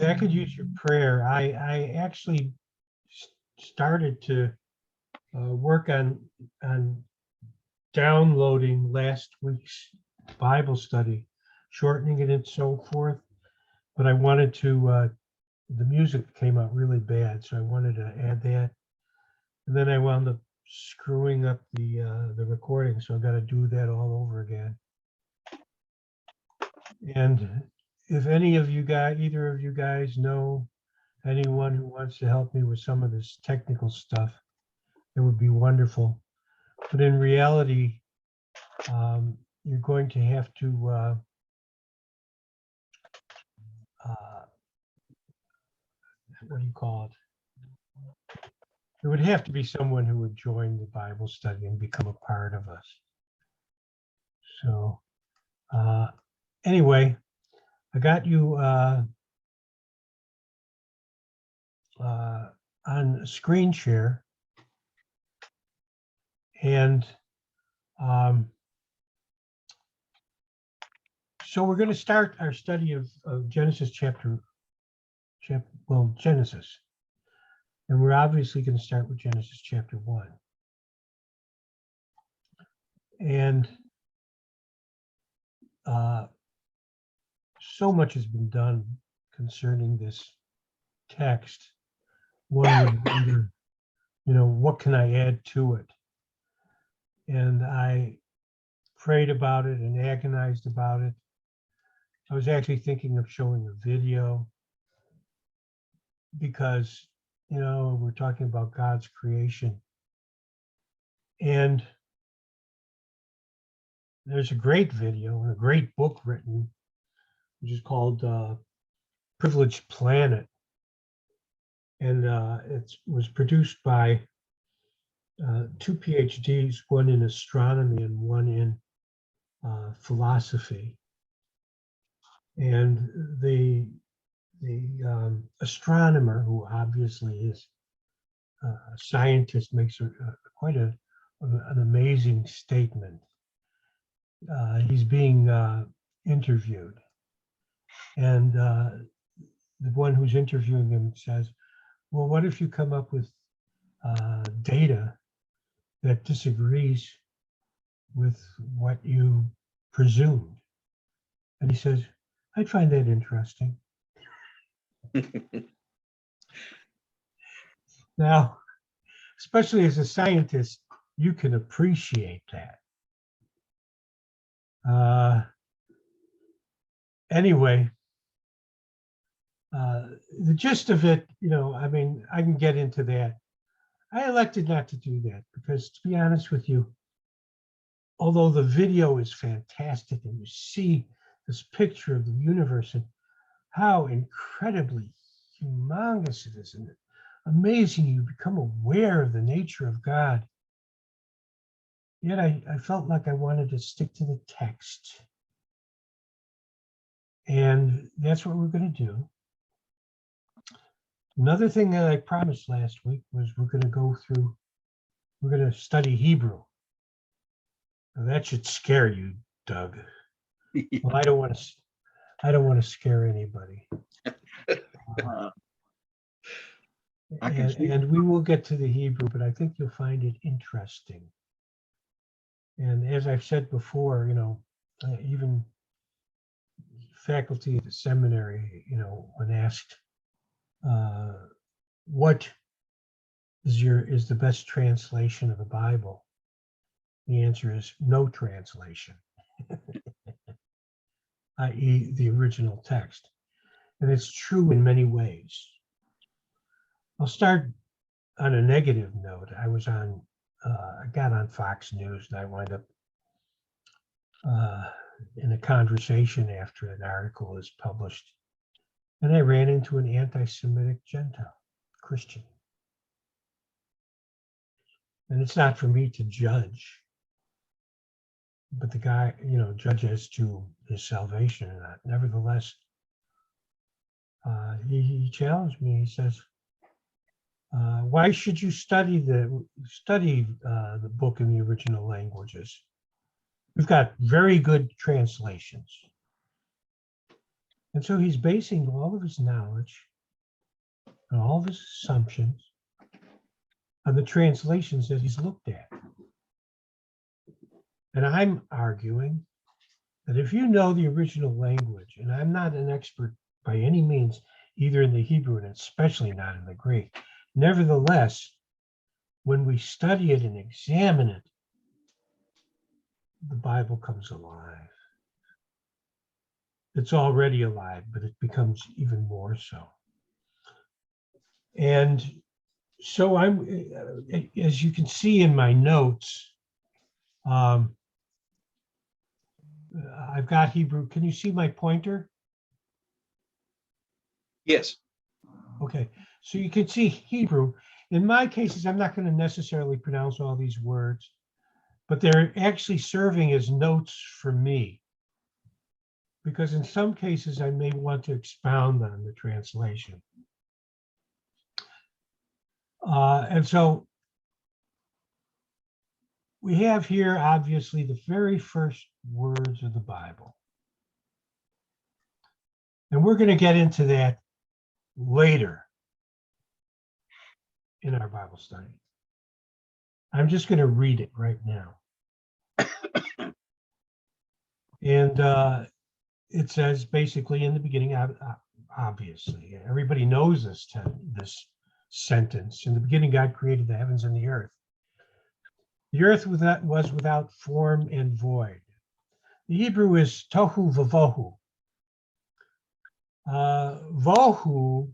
I could use your prayer. I actually started to work on downloading last week's Bible study, shortening it and so forth. But I wanted to, the music came out really bad, so I wanted to add that. And then I wound up screwing up the recording, so I got to do that all over again. And if any of you guys, either of you guys know anyone who wants to help me with some of this technical stuff, it would be wonderful. But in reality, you're going to have to what do you call it? It would have to be someone who would join the Bible study and become a part of us. So anyway, I got you on screen share, and so we're going to start our study of Genesis Genesis. And we're obviously going to start with Genesis chapter 1. And so much has been done concerning this text. One would wonder, what can I add to it? And I prayed about it and agonized about it. I was actually thinking of showing a video because, we're talking about God's creation. And there's a great video and a great book written, which is called Privileged Planet. And it was produced by two PhDs, one in astronomy and one in philosophy. And the astronomer, who obviously is a scientist, makes quite an amazing statement. He's being interviewed, and the one who's interviewing him says, well, what if you come up with data that disagrees with what you presumed? And he says, I'd find that interesting. Now, especially as a scientist, you can appreciate that. Anyway, the gist of it, I can get into that. I elected not to do that because, to be honest with you, although the video is fantastic and you see this picture of the universe and how incredibly humongous it is and amazing, you become aware of the nature of God. Yet I felt like I wanted to stick to the text. And that's what we're going to do. Another thing that I promised last week was we're going to study Hebrew. Now that should scare you, Doug. Well, I don't want to scare anybody. And we will get to the Hebrew, but I think you'll find it interesting. And as I've said before, even faculty at the seminary, when asked, what is the best translation of the Bible? The answer is no translation, i.e. the original text. And it's true in many ways. I'll start on a negative note. I got on Fox News and I wound up in a conversation after an article is published. And I ran into an anti-Semitic Gentile Christian. And it's not for me to judge, but the guy, judge as to his salvation or not. Nevertheless, he challenged me. He says, why should you study the book in the original languages? We've got very good translations. And so he's basing all of his knowledge and all of his assumptions on the translations that he's looked at. And I'm arguing that if you know the original language, and I'm not an expert by any means, either in the Hebrew and especially not in the Greek, nevertheless, when we study it and examine it, the Bible comes alive. It's already alive, but it becomes even more so. And so as you can see in my notes, I've got Hebrew. Can you see my pointer? Yes. Okay, so you can see Hebrew. In my cases, I'm not going to necessarily pronounce all these words, but they're actually serving as notes for me, because in some cases I may want to expound on the translation. And so we have here, obviously, the very first words of the Bible. And we're going to get into that later in our Bible study. I'm just going to read it right now. And it says basically in the beginning, obviously, everybody knows this sentence. In the beginning, God created the heavens and the earth. The earth was without form and void. The Hebrew is tohu vavohu. Vohu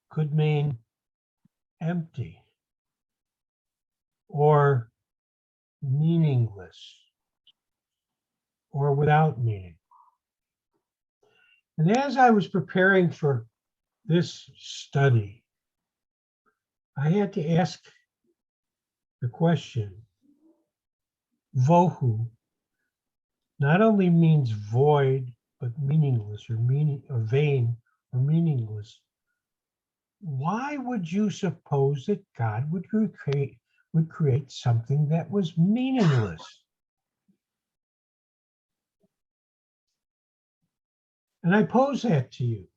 could mean empty or meaningless or without meaning. And as I was preparing for this study, I had to ask the question, vohu not only means void, but meaningless or vain or meaningless. Why would you suppose that God would create something that was meaningless? And I pose that to you.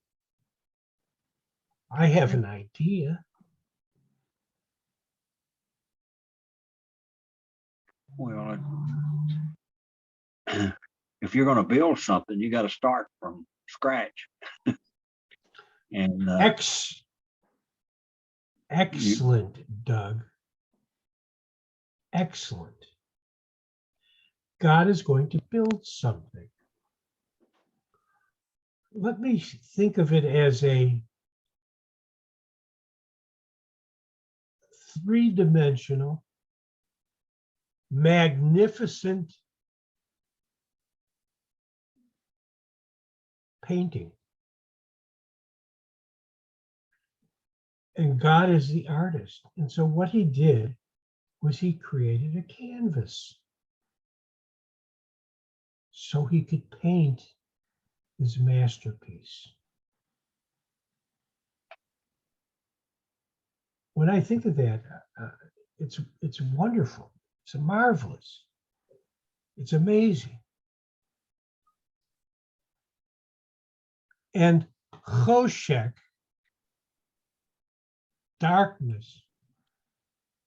I have an idea. Well, if you're going to build something, you got to start from scratch. And excellent, Doug. Excellent. God is going to build something. Let me think of it as a three-dimensional, magnificent painting. And God is the artist. And so what he did was he created a canvas so he could paint his masterpiece. When I think of that, it's wonderful. It's marvelous. It's amazing. And choshek, darkness,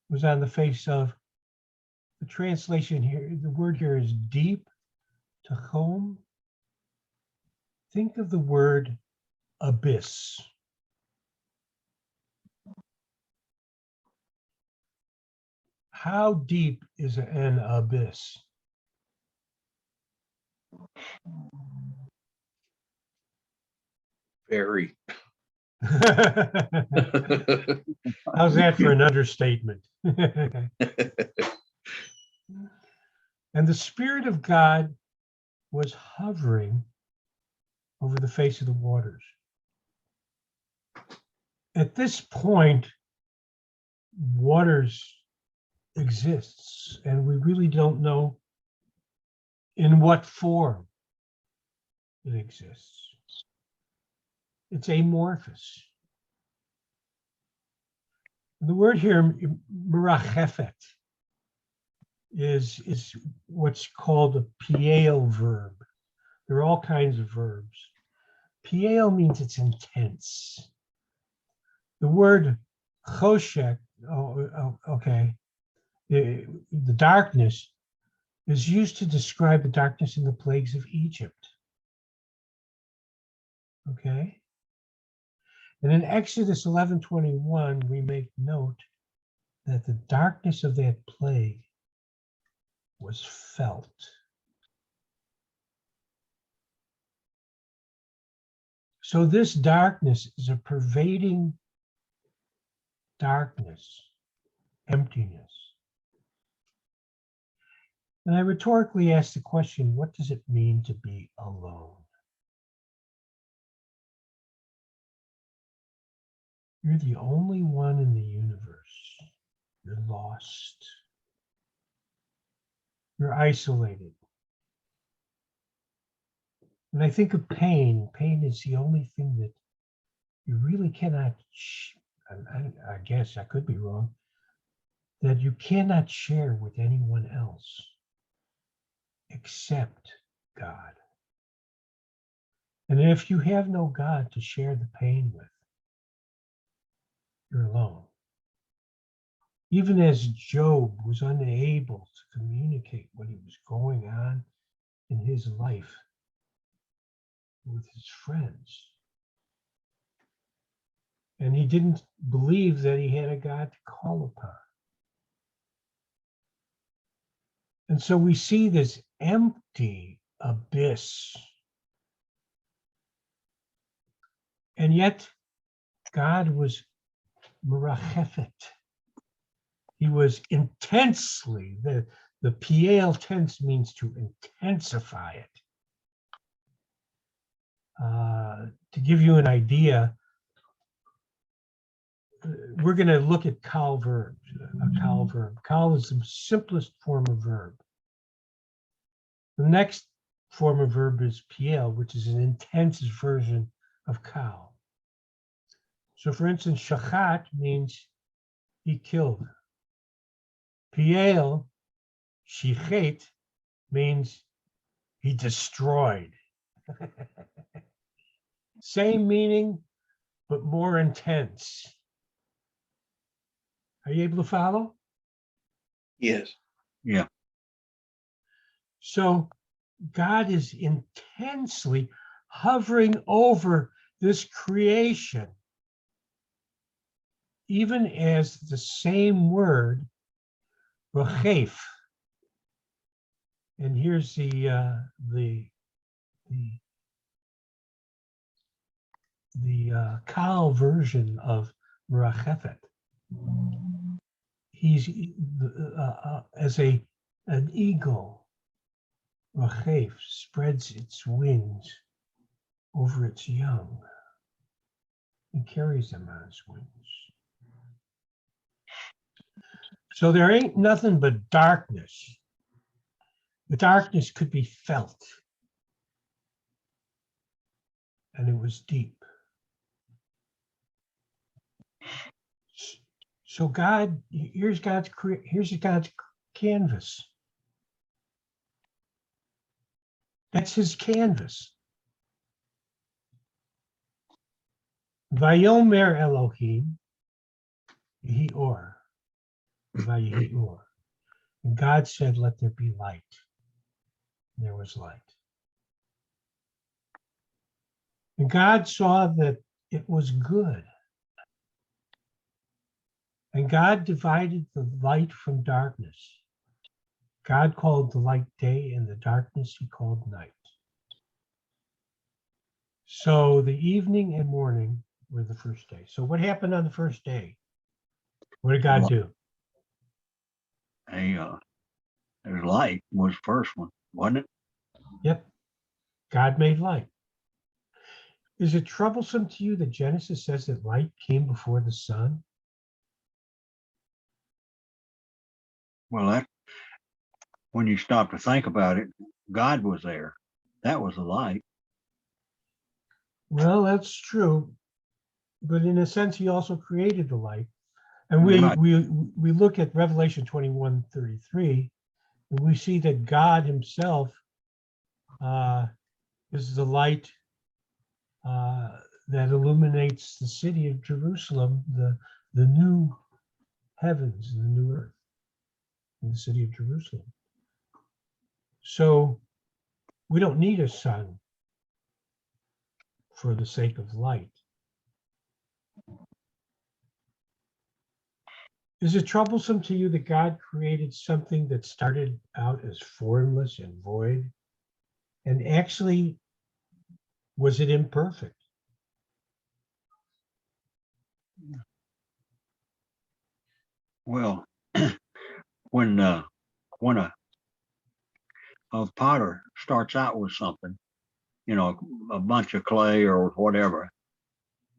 was on the face of, the translation here, the word here is deep, tachom. Think of the word abyss. How deep is an abyss? Very. How's that for an understatement? And the Spirit of God was hovering over the face of the waters. At this point, waters exists, and we really don't know in what form it exists. It's amorphous. The word here, merachefet, is what's called a piel verb. There are all kinds of verbs. Piel means it's intense. The word choshek, okay, the darkness is used to describe the darkness in the plagues of Egypt. Okay? And in Exodus 11:21, we make note that the darkness of that plague was felt. So this darkness is a pervading darkness, emptiness. And I rhetorically ask the question, what does it mean to be alone? You're the only one in the universe. You're lost. You're isolated. When I think of pain, pain is the only thing that you really cannot, I guess I could be wrong, that you cannot share with anyone else except God. And if you have no God to share the pain with, you're alone. Even as Job was unable to communicate what he was going on in his life with his friends. And he didn't believe that he had a God to call upon. And so we see this empty abyss. And yet God was merachefet. He was intensely, the piel tense means to intensify it. To give you an idea, we're going to look at kal verbs, a kal verb. Kal is the simplest form of verb. The next form of verb is piel, which is an intense version of kal. So for instance, shachat means he killed. Piel, shichet, means he destroyed. Same meaning, but more intense. Are you able to follow? Yes. Yeah. So God is intensely hovering over this creation, even as the same word, rochef. And here's the kal version of merachefet. He's as an eagle, rochef spreads its wings over its young and carries them on its wings. So there ain't nothing but darkness. The darkness could be felt, and it was deep. So God, here's God's canvas. That's his canvas. Vayomer Elohim, Yehi Or, Vayehi Or. And God said, let there be light. And there was light. And God saw that it was good. And God divided the light from darkness. God called the light day, and the darkness he called night. So the evening and morning were the first day. So what happened on the first day? What did God do? There's light was the first one, wasn't it? Yep. God made light. Is it troublesome to you that Genesis says that light came before the sun? Well, that when you stop to think about it, God was there. That was the light. Well, that's true. But in a sense, he also created the light. And Right. we look at Revelation 21:33, And we see that God himself is the light that illuminates the city of Jerusalem, the new heavens and the new earth in the city of Jerusalem. So we don't need a sun for the sake of light. Is it troublesome to you that God created something that started out as formless and void? And actually, was it imperfect? Well, when a potter starts out with something, you know, a bunch of clay or whatever,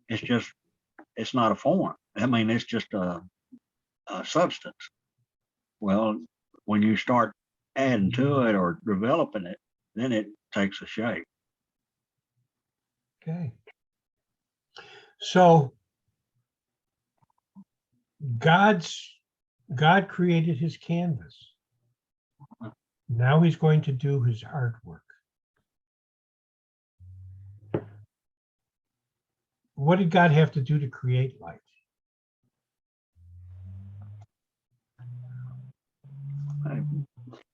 it's not a form. I mean, it's just a substance. Well, when you start adding to it or developing it, then it takes a shape. Okay. So God created his canvas. Now he's going to do his artwork. What did God have to do to create light?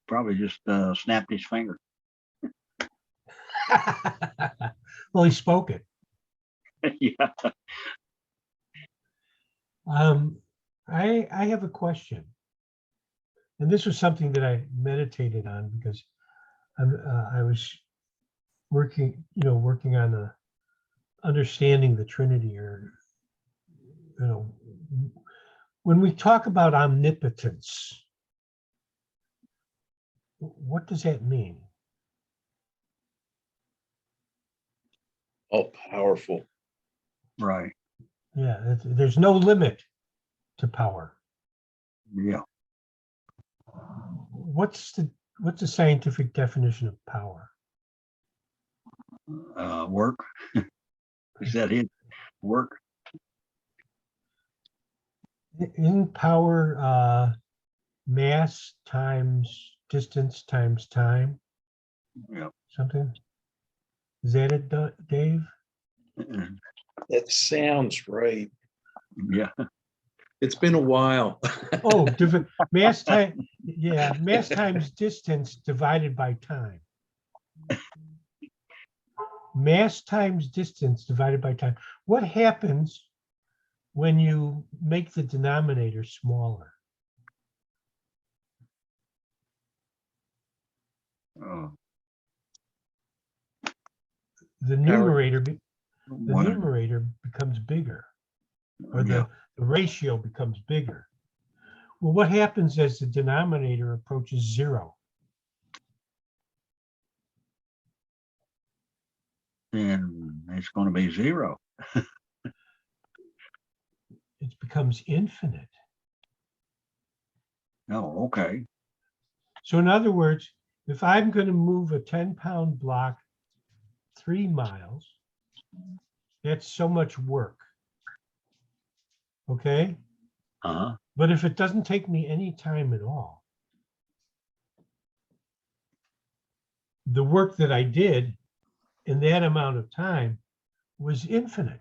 Probably just snapped his finger. Well, he spoke it. Yeah. I have a question, and this was something that I meditated on because I was working on understanding the Trinity, or when we talk about omnipotence, what does that mean? All powerful. Right. Yeah, there's no limit to power. Yeah. What's the scientific definition of power? Work. Is that it? Work. Isn't power mass times distance times time? Yeah. Something? Is that it, Dave? That sounds right. Yeah. It's been a while. Oh, different mass time. Yeah, mass times distance divided by time. Mass times distance divided by time. What happens when you make the denominator smaller? Oh, The numerator becomes bigger, or yeah. the ratio becomes bigger. Well, what happens as the denominator approaches zero? And it's going to be zero. It becomes infinite. Oh, okay. So in other words, if I'm going to move a 10-pound block 3 miles, that's so much work. Okay? Uh-huh. But if it doesn't take me any time at all, the work that I did in that amount of time was infinite.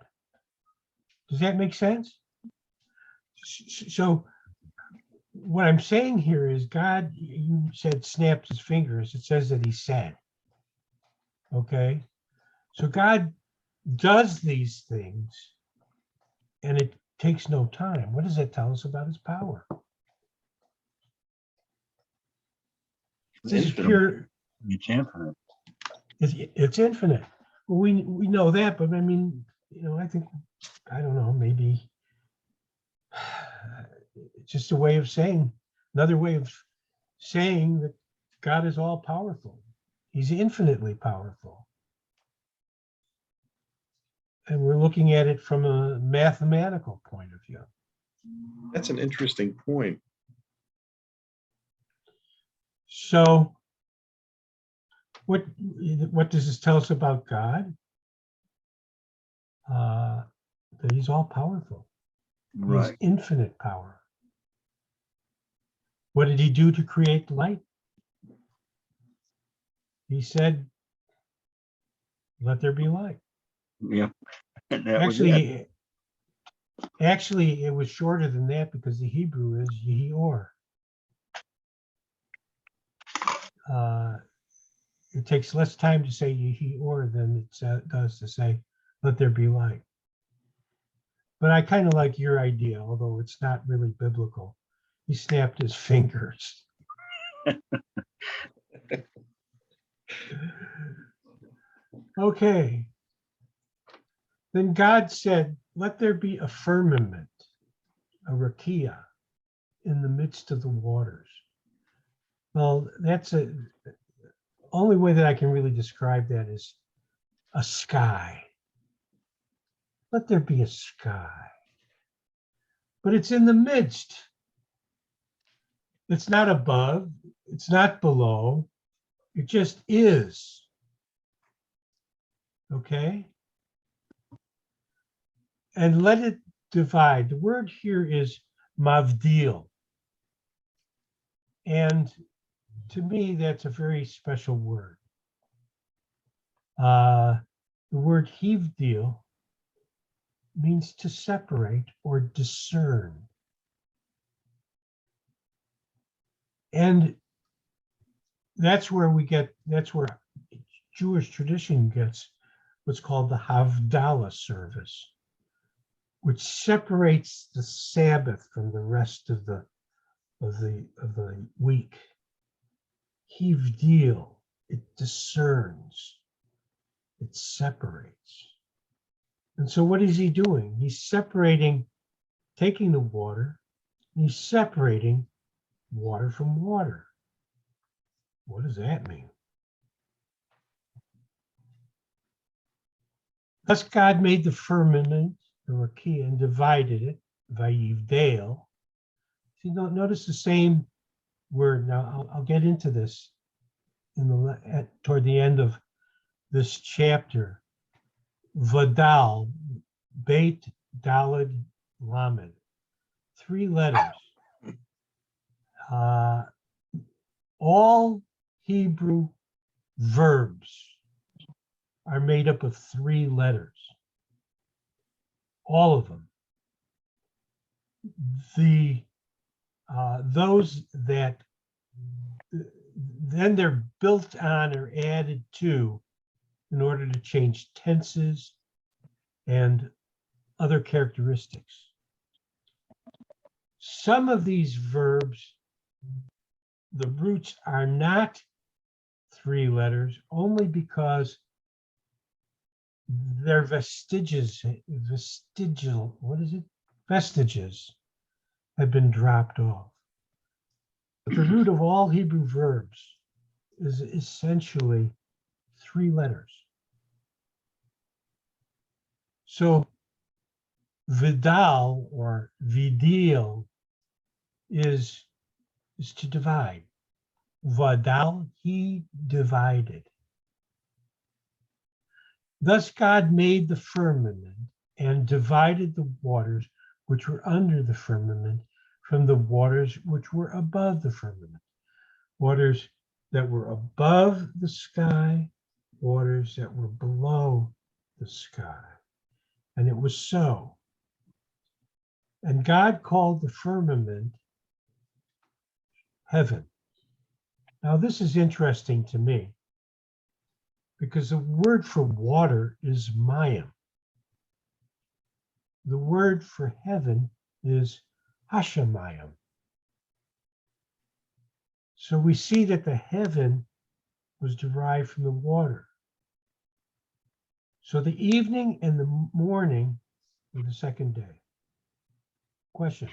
Does that make sense? So what I'm saying here is God, you said snapped his fingers. It says that he said. Okay? So God does these things and it takes no time. What does that tell us about his power? This is pure. It's infinite. It's infinite. Well, we know that, but I mean, I think, I don't know, maybe it's just a way of saying, another way of saying that God is all powerful. He's infinitely powerful. And we're looking at it from a mathematical point of view. That's an interesting point. So what does this tell us about God? That he's all powerful. He has Right. infinite power. What did he do to create light? He said, let there be light. Yeah. And that was it. Actually, it was shorter than that because the Hebrew is Yehi Or. It takes less time to say Yehi Or than it does to say, let there be light. But I kind of like your idea, although it's not really biblical. He snapped his fingers. Okay. Then God said, let there be a firmament, a rakia, in the midst of the waters. Well, that's the only way that I can really describe that is a sky. Let there be a sky. But it's in the midst. It's not above. It's not below. It just is. Okay? And let it divide. The word here is mavdil. And to me, that's a very special word. The word hivdil means to separate or discern. And that's where Jewish tradition gets what's called the Havdalah service, which separates the Sabbath from the rest of the week. Hivdil, it discerns, it separates. And so what is he doing? He's separating, taking the water, and he's separating water from water. What does that mean? Thus God made the firmament, the rakia, and divided it, vayivdale. See, notice the same word. Now I'll get into this toward the end of this chapter. Vadal, Beit Daled Lamed, 3 letters. All Hebrew verbs are made up of 3 letters. All of them. Those that then they're built on or added to in order to change tenses and other characteristics. Some of these verbs, the roots are not 3 letters only because their vestiges have been dropped off. But the root of all Hebrew verbs is essentially 3 letters. So vidal or vidil is to divide. Vadal, he divided. Thus God made the firmament and divided the waters which were under the firmament from the waters which were above the firmament. Waters that were above the sky, waters that were below the sky. And it was so. And God called the firmament heaven. Now this is interesting to me because the word for water is mayim. The word for heaven is hashamayim. So we see that the heaven was derived from the water. So the evening and the morning were the second day. Question.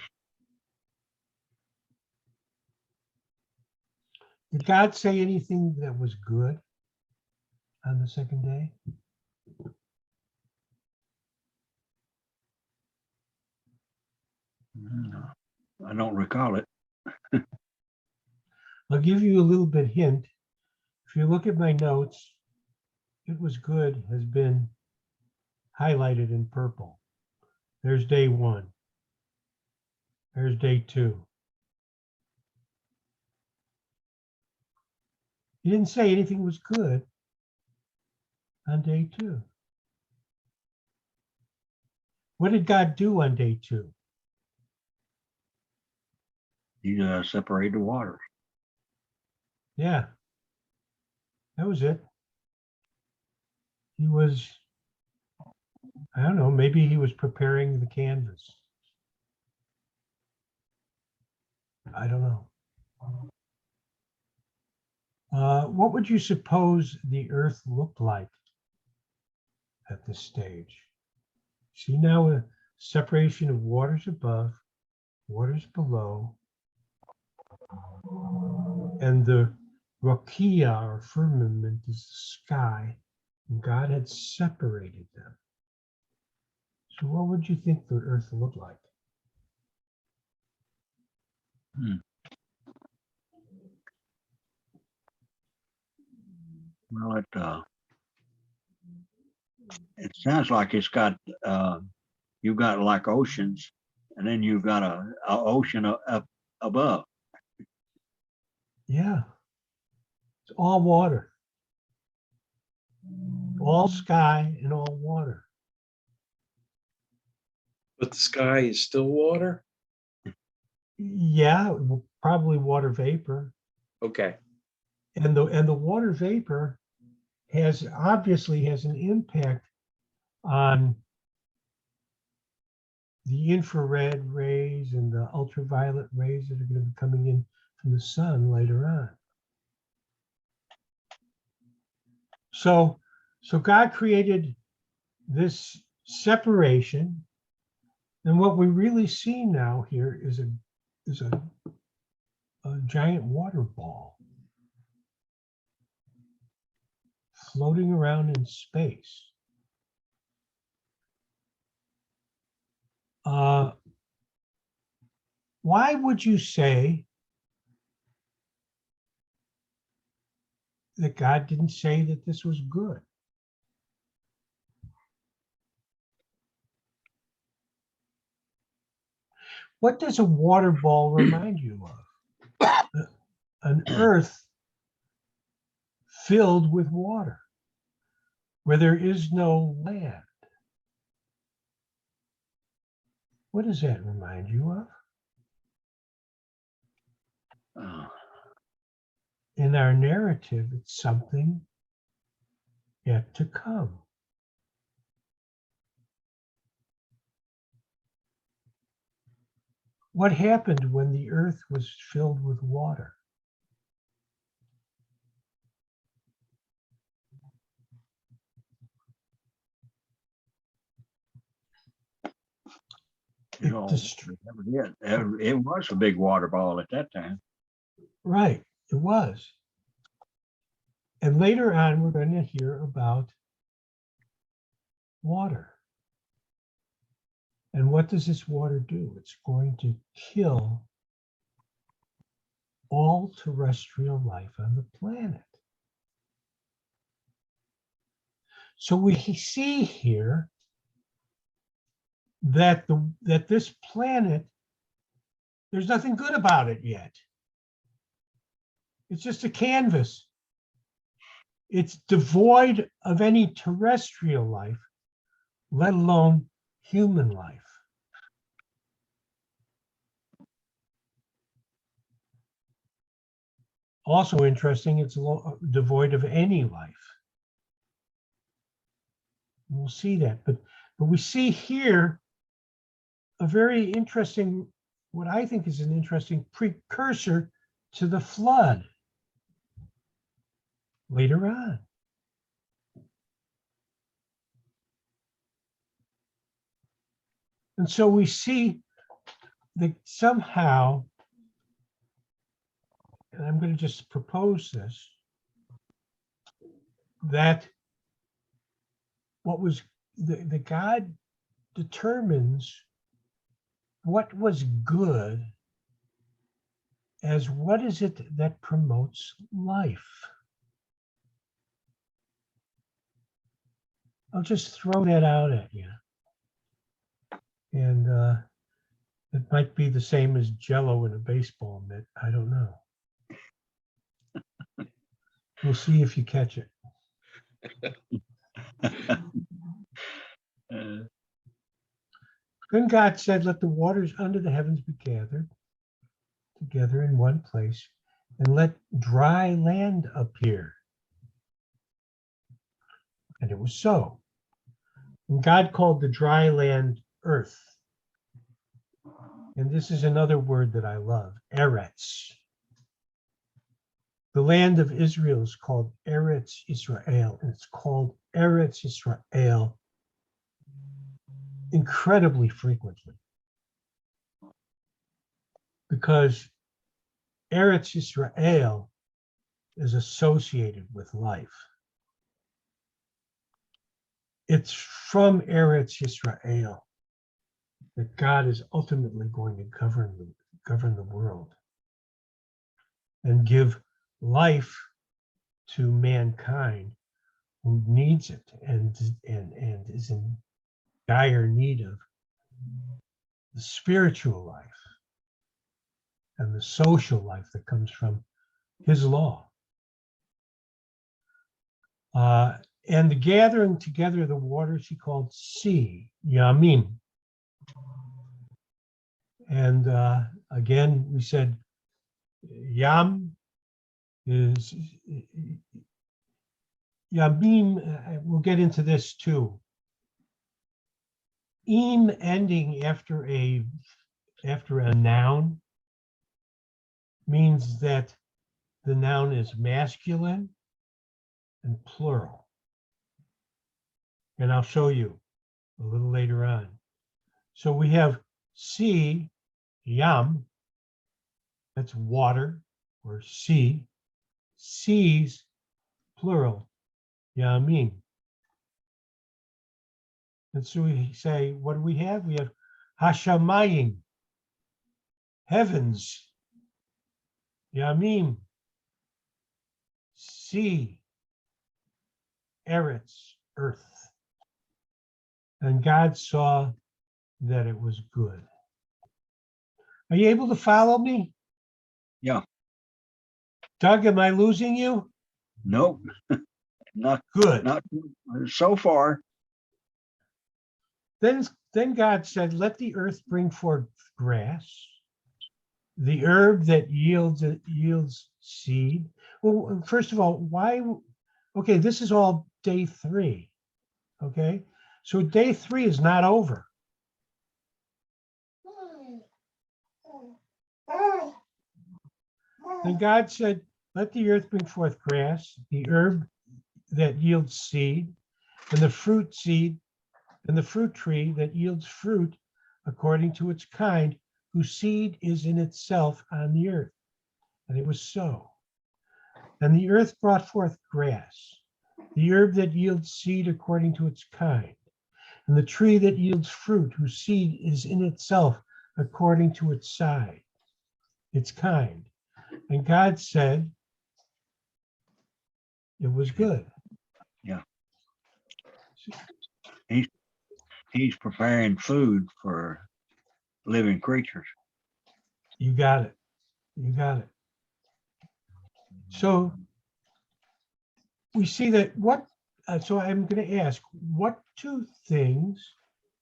Did God say anything that was good on the second day? No, I don't recall it. I'll give you a little bit hint. If you look at my notes, it was good has been highlighted in purple. There's day 1. There's day 2. He didn't say anything was good on day 2. What did God do on day 2? He separated the waters. Yeah, that was it. He was, I don't know, maybe he was preparing the canvas. I don't know. What would you suppose the earth looked like at this stage? See now a separation of waters above, waters below, and the rakia or firmament is the sky, and God had separated them. So what would you think the earth looked like? Well, it sounds like it's got, you've got like oceans, and then you've got a ocean up above. Yeah, it's all water, all sky and all water. But the sky is still water? Yeah, probably water vapor. Okay. And the water vapor obviously has an impact on the infrared rays and the ultraviolet rays that are going to be coming in from the sun later on. So God created this separation, and what we really see now here is a giant water ball floating around in space. Why would you say that God didn't say that this was good? What does a water ball remind you of? An earth filled with water, where there is no land. What does that remind you of? In our narrative, it's something yet to come. What happened when the earth was filled with water? You know, it was a big water ball at that time. Right, it was. And later on, we're going to hear about water. And what does this water do? It's going to kill all terrestrial life on the planet. So we see here that this planet, there's nothing good about it yet. It's just a canvas. It's devoid of any terrestrial life, let alone human life. Also interesting, it's devoid of any life. We'll see that, but we see here a very interesting, what I think is an interesting precursor to the flood later on. And so we see that somehow, and I'm going to just propose this, that what was the God determines what was good as what is it that promotes life. I'll just throw that out at you. And it might be the same as Jello in a baseball mitt. I don't know. We'll see if you catch it. Uh, Then God said, let the waters under the heavens be gathered together in one place, and let dry land appear. And it was so. And God called the dry land earth. And this is another word that I love, Eretz. The land of Israel is called Eretz Israel, and it's called Eretz Israel incredibly frequently. Because Eretz Israel is associated with life. It's from Eretz Israel that God is ultimately going to govern the world and give life to mankind who needs it and is in dire need of the spiritual life and the social life that comes from his law. And the gathering together of the waters he called sea, Yamim. And again, we said Yam is Yamim. We'll get into this too. Im ending after a noun means that the noun is masculine and plural. And I'll show you a little later on. So we have sea, yam, that's water or sea, seas, plural, yamim. And so we say, what do we have? We have hashamayim, heavens, yamim, sea, eretz, earth. And God saw that it was good. Are you able to follow me? Yeah. Doug, am I losing you? Nope. Not Good. not so far. Then God said, let the earth bring forth grass, the herb that yields seed. Well, first of all, why? Okay, this is all day 3. Okay, so day 3 is not over. And God said, let the earth bring forth grass, the herb that yields seed, and the fruit seed, and the fruit tree that yields fruit according to its kind, whose seed is in itself on the earth. And it was so. And the earth brought forth grass, the herb that yields seed according to its kind, and the tree that yields fruit, whose seed is in itself according to its side, its kind. And God said, it was good. Yeah. He's preparing food for living creatures. You got it. You got it. So we see that so I'm going to ask, what 2 things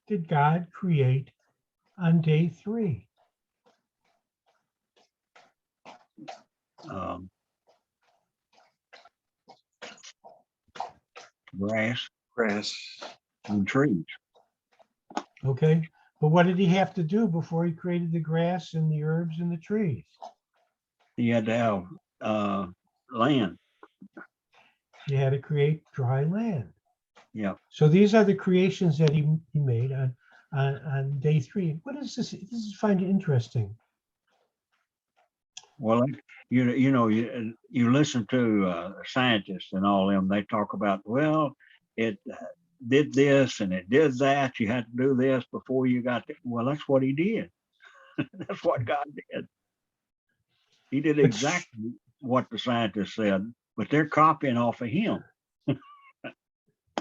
did God create on day 3? Grass Grass. and trees. Okay. But what did he have to do before he created the grass and the herbs and the trees? He had to have land. He had to create dry land. Yeah. So these are the creations that he made on day 3. What is this? This is find it interesting. Well, you listen to scientists and all them. They talk about, well, it did this and it did that. You had to do this before you got there. Well, that's what he did. That's what God did. He did exactly what the scientists said, but they're copying off of him.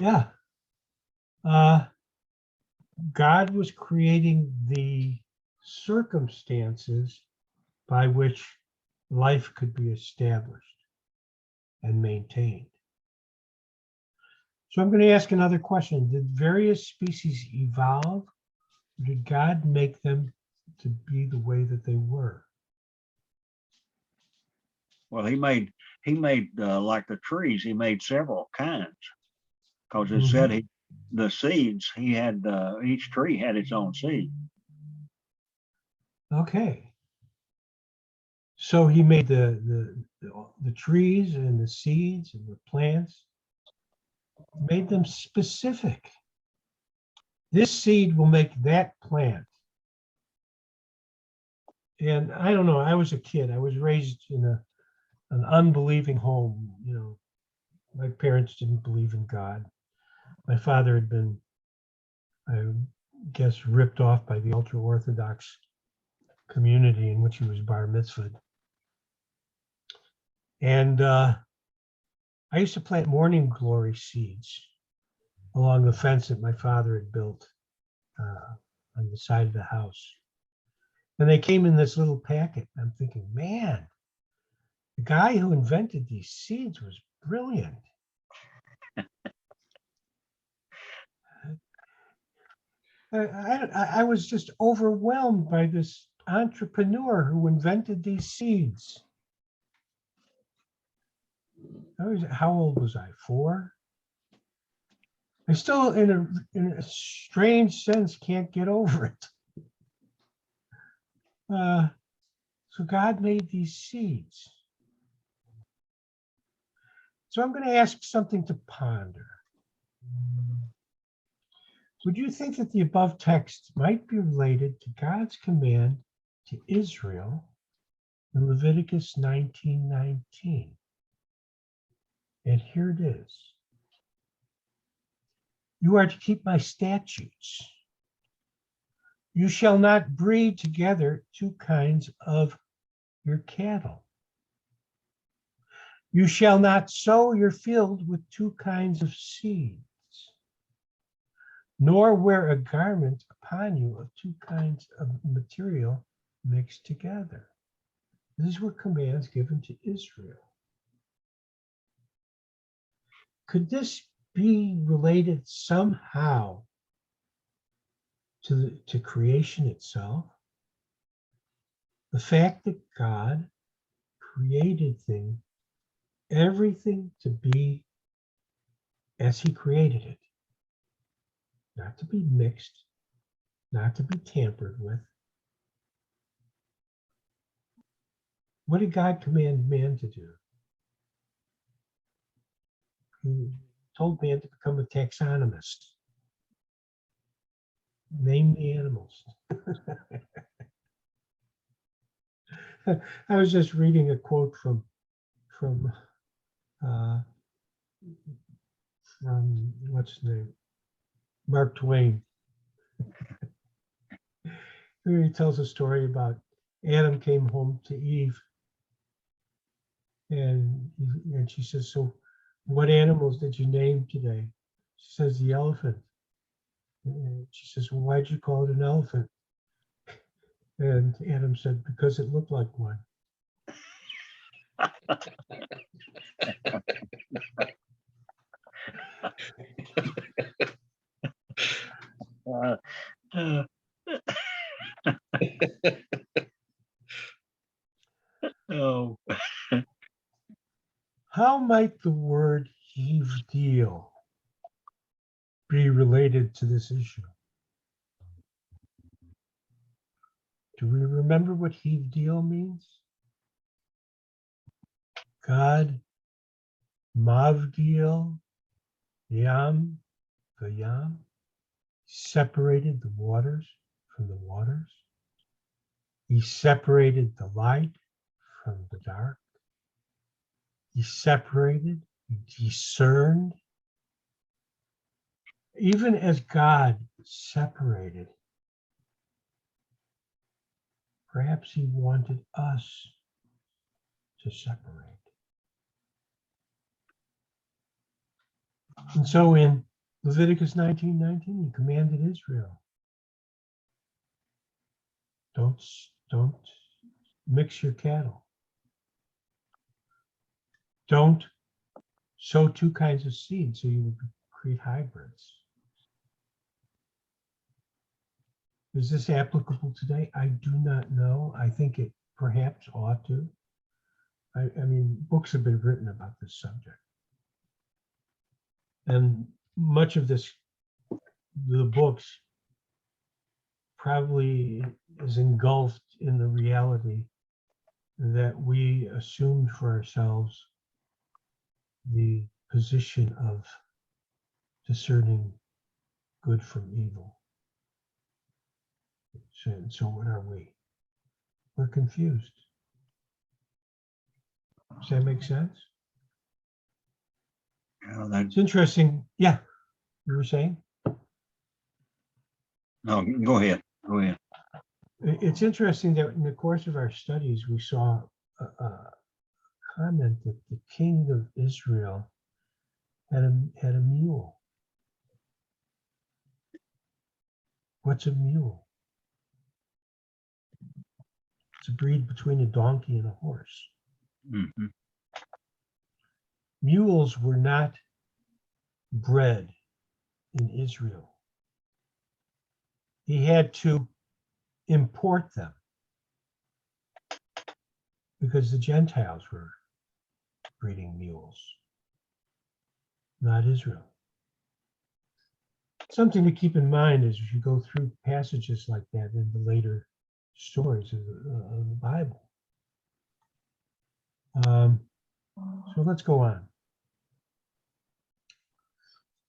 Yeah. God was creating the circumstances by which life could be established. and maintained. So I'm going to ask another question. Did various species evolve? Or did God make them to be the way that they were? Well, he made like the trees. He made several kinds because it said the seeds. He had each tree had its own seed. Okay. So he made the trees and the seeds and the plants, made them specific. This seed will make that plant. And I don't know, I was a kid. I was raised in an unbelieving home. You know, my parents didn't believe in God. My father had been, I guess, ripped off by the ultra-Orthodox community in which he was bar mitzvahed. And I used to plant morning glory seeds along the fence that my father had built on the side of the house. And they came in this little packet. I'm thinking, man, the guy who invented these seeds was brilliant. I was just overwhelmed by this entrepreneur who invented these seeds. How old was I? 4? I still, in a strange sense, can't get over it. So God made these seeds. So I'm going to ask something to ponder. Would you think that the above text might be related to God's command to Israel in Leviticus 19:19? And here it is. You are to keep my statutes. You shall not breed together 2 kinds of your cattle. You shall not sow your field with 2 kinds of seeds, nor wear a garment upon you of 2 kinds of material mixed together. These were commands given to Israel. Could this be related somehow to creation itself? The fact that God created everything to be as he created it, not to be mixed, not to be tampered with. What did God command man to do? He told man to become a taxonomist. Name the animals. I was just reading a quote from what's his name? Mark Twain. He tells a story about Adam came home to Eve, and she says, "So, what animals did you name today?" She says, "The elephant." And she says, "Well, why'd you call it an elephant?" And Adam said, "Because it looked like one." Oh, How might the word Hivdil be related to this issue? Do we remember what Hivdil means? God, Mavdil, Yam, Vayam, separated the waters from the waters. He separated the light from the dark. He separated, he discerned. Even as God separated, perhaps he wanted us to separate. And so in Leviticus 19:19, he commanded Israel, don't mix your cattle. Don't sow two kinds of seed so you would create hybrids. Is this applicable today? I do not know. I think it perhaps ought to. I mean, books have been written about this subject. And much of this, the books probably is engulfed in the reality that we assumed for ourselves the position of discerning good from evil. So what are we? We're confused. Does that make sense? That, It's interesting. Yeah, you were saying? no, go ahead. Go ahead. It's interesting that in the course of our studies, we saw a comment that the king of Israel had a mule. What's a mule? It's a breed between a donkey and a horse. Mhm. Mules were not bred in Israel. He had to import them because the Gentiles were breeding mules, not Israel. Something to keep in mind as you go through passages like that in the later stories of the Bible. So let's go on.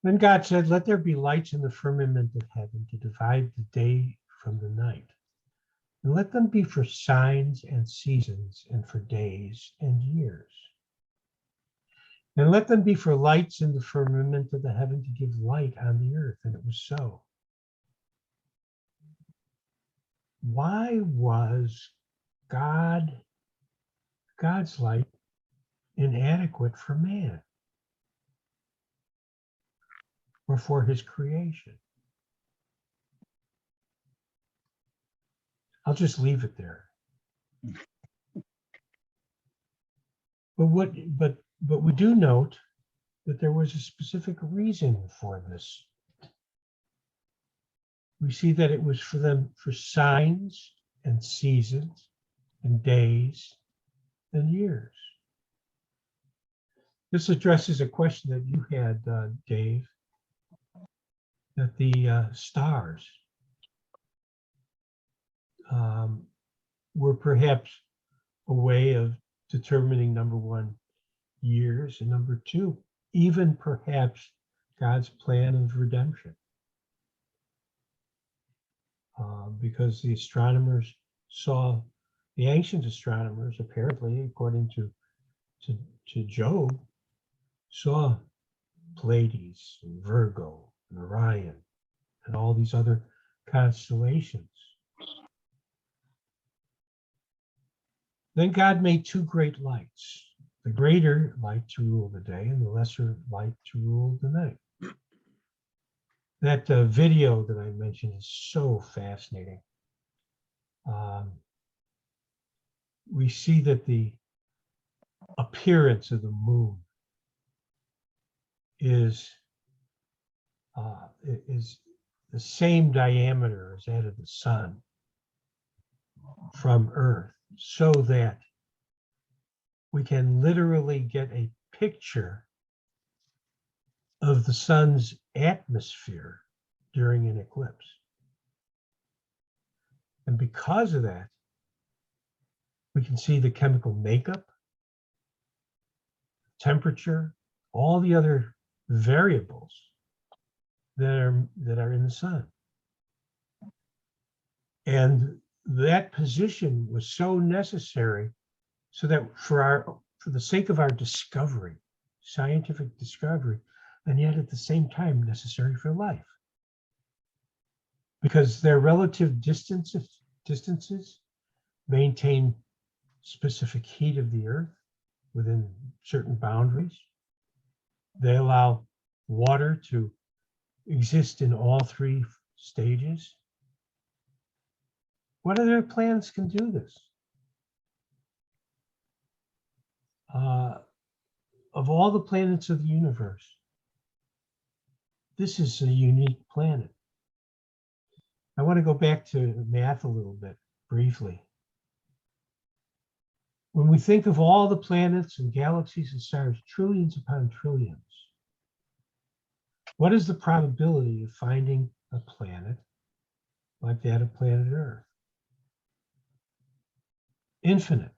Then God said, "Let there be lights in the firmament of heaven to divide the day from the night. And let them be for signs and seasons and for days and years. And let them be for lights in the firmament of the heaven to give light on the earth." And it was so. Why was God's light inadequate for man or for his creation? I'll just leave it there. But we do note that there was a specific reason for this. We see that it was for signs and seasons and days and years. This addresses a question that you had, Dave, that the stars were perhaps a way of determining, number one, years, and number two, even perhaps God's plan of redemption. Because the astronomers saw, the ancient astronomers, apparently, according to Job, saw Pleiades and Virgo and Orion and all these other constellations. Then God made two great lights, the greater light to rule the day and the lesser light to rule the night. That video that I mentioned is so fascinating. We see that the appearance of the moon is the same diameter as that of the sun from Earth, so that we can literally get a picture of the sun's atmosphere during an eclipse. And because of that, we can see the chemical makeup, temperature, all the other variables that are in the sun. And that position was so necessary so that for the sake of our discovery, scientific discovery, and yet at the same time necessary for life. Because their relative distances maintain specific heat of the earth within certain boundaries. They allow water to exist in all three stages. What other planets can do this? of all the planets of the universe, this is a unique planet. I want to go back to math a little bit briefly. When we think of all the planets and galaxies and stars, trillions upon trillions, what is the probability of finding a planet like that of planet Earth? Infinite.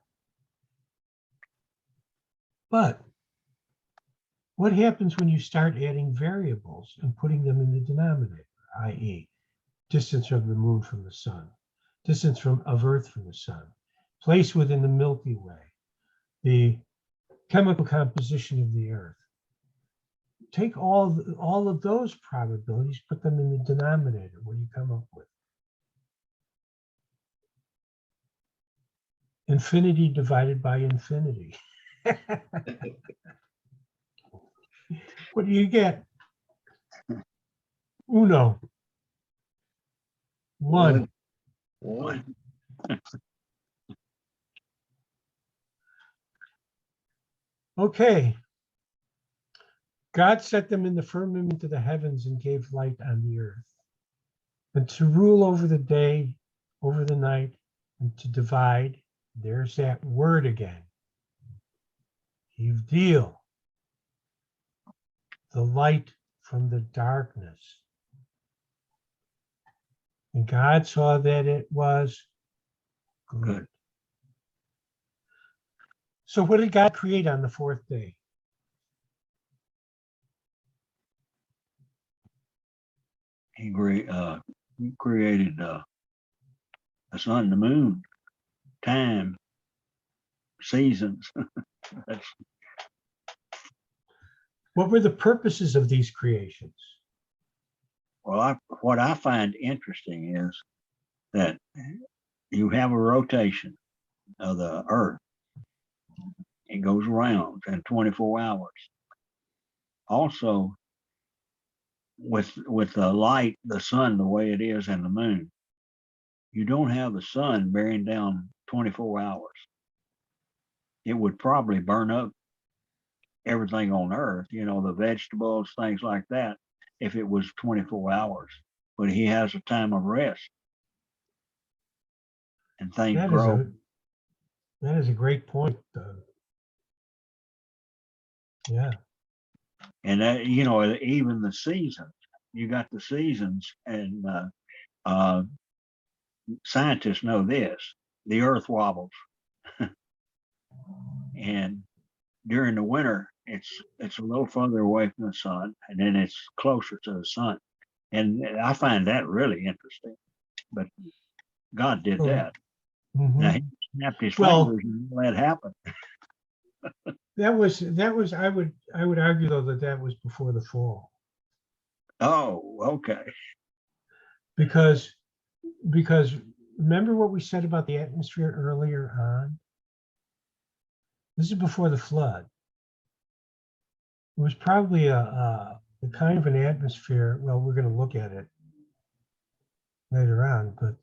But what happens when you start adding variables and putting them in the denominator, i.e., distance of the moon from the sun, distance of Earth from the sun, place within the Milky Way, the chemical composition of the Earth? Take all of those probabilities, put them in the denominator. What do you come up with? Infinity divided by infinity. What do you get? Uno. One. One. Okay. God set them in the firmament of the heavens and gave light on the earth, and to rule over the day, over the night, and to divide. There's that word again. Yivdil, the light from the darkness. And God saw that it was good. So what did God create on the fourth day? He created the sun, the moon, time, seasons. That's, What were the purposes of these creations? well, what I find interesting is that you have a rotation of the Earth. It goes around in 24 hours. Also, with the light, the sun, the way it is, and the moon, you don't have the sun bearing down 24 hours. It would probably burn up everything on Earth, the vegetables, things like that, if it was 24 hours. But he has a time of rest. And things grow. That is a great point, Doug. Yeah. And that, even the seasons, you got the seasons, and scientists know this: the Earth wobbles, and during the winter, it's a little further away from the sun, and then it's closer to the sun. And I find that really interesting. But God did that. Mm-hmm. Now he snapped his fingers and let it happen. That was I would argue though that was before the fall. Oh, okay. Because remember what we said about the atmosphere earlier on? This is before the flood. It was probably a kind of an atmosphere. Well, we're going to look at it later on, but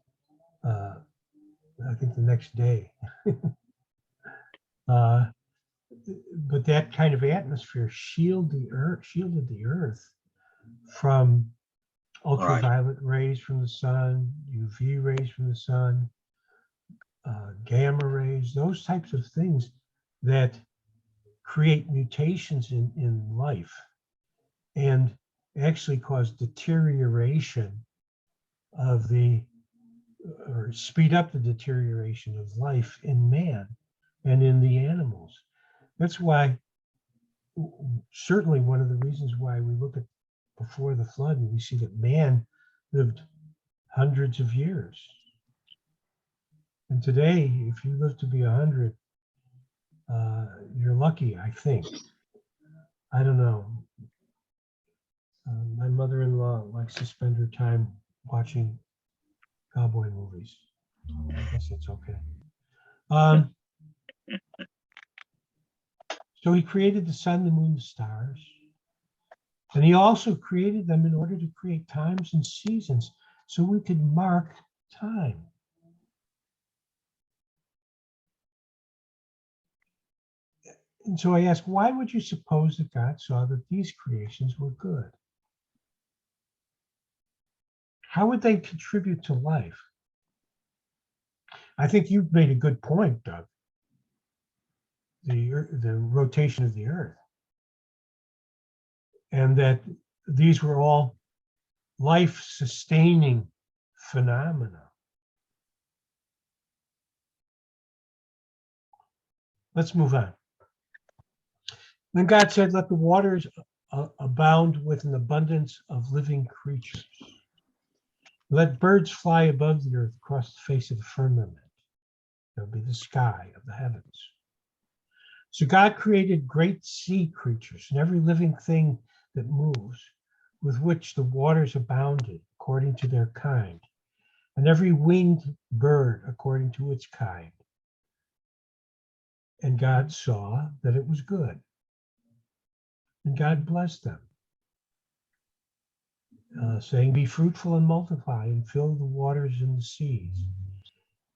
I think the next day. But that kind of atmosphere shielded the earth from ultraviolet rays from the sun, UV rays from the sun, gamma rays, those types of things that create mutations in life and actually cause deterioration of or speed up the deterioration of life in man and in the animals. That's why, certainly one of the reasons why we look at before the flood and we see that man lived hundreds of years. And today, if you live to be 100, you're lucky, I think. I don't know. My mother-in-law likes to spend her time watching cowboy movies. I guess that's okay. So he created the sun, the moon, the stars. And he also created them in order to create times and seasons so we could mark time. And so I ask, why would you suppose that God saw that these creations were good? How would they contribute to life? I think you've made a good point, Doug. The rotation of the earth. And that these were all life-sustaining phenomena. Let's move on. Then God said, let the waters abound with an abundance of living creatures. Let birds fly above the earth across the face of the firmament. That would be the sky of the heavens. So God created great sea creatures and every living thing that moves, with which the waters abounded according to their kind, and every winged bird according to its kind. And God saw that it was good. And God blessed them, saying, be fruitful and multiply and fill the waters and the seas,